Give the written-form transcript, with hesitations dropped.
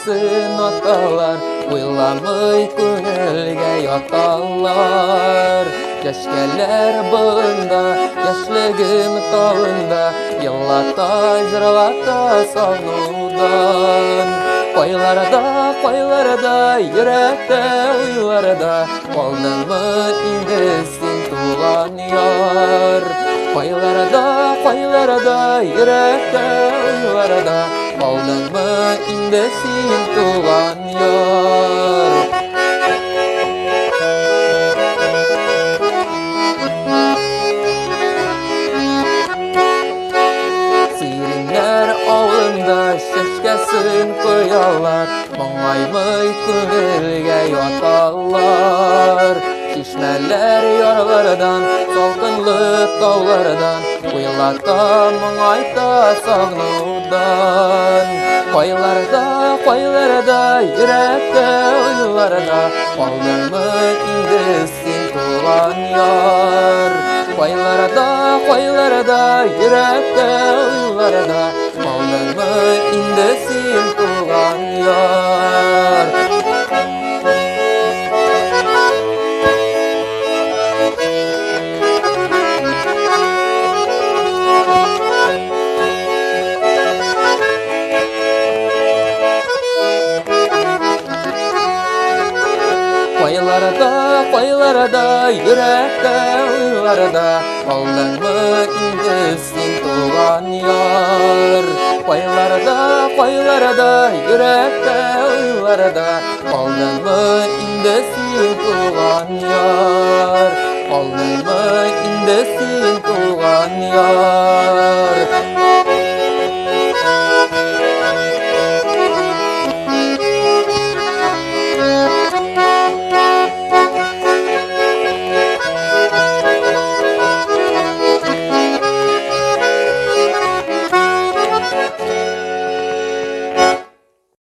Keşkesin atalar, uylamay köngülge yatallar. Keşkeler bağında, yaşlığım tağında, yıllata jırlata savnudan. Koylarda, yürekte uylarda, oldun mu indi sin tuğan yar. Koylarda, yürekte uylarda, oldun mu indi sin tuğan yar. Sirinler ağında şeşkesin koyarlar, Mağaymay köngülge yatallar. Çişmeler yarlardan, salkınlı dağlardan, Uyulata mağayta sağnudan. Koylarda, yürekte uylarda, Oldun mu indi sin tuğan yar. Koylarda, yürekte uylarda, Oldun mu indi sin tuğan yar. Koylarda, yürekte uylarda, Oldun mu indi sin tuğan yar. Koylarda, yürekte uylarda, Oldun mu indi sin tuğan yar. Oldun mu indi sin tuğan yar.